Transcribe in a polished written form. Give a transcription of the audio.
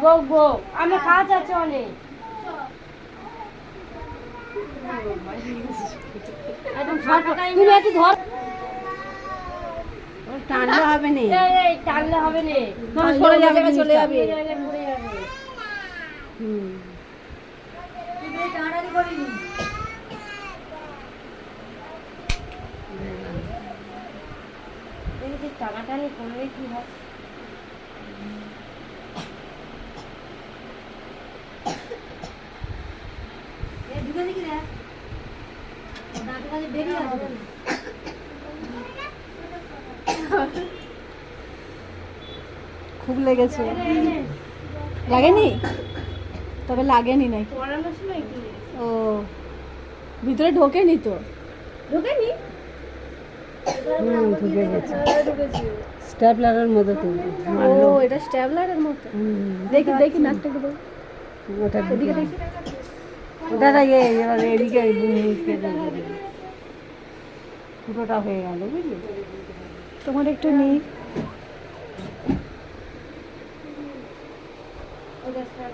গো গো আমি কাজ আছে অনেক। তুমি একটু ধর, টানলে হবে না। এই টানলে হবে না, সরে যাবে, চলে যাবে। পড়ে যাবে। হুম। দেখি টানাটানি করলে কি হয়। খুব লেগেছে, লাগেনি? তবে লাগেনি নাকি? পড়ানোর সময় একটু ও ভিতরে ঢোকেনি তো? ঢোকেনি। ঢুকে গেছে। ঢুকেছি। স্ট্যাপলারের মতো তো। ও এটা স্ট্যাবলারের মতো। দেখি দেখি নাকটা একটু দেখি। ওটা দিকে দেখি। ওটা এবার এদিকে পুরোটা হয়ে গেল, বুঝলি? তোমার একটু নেই। ঠিক আছে।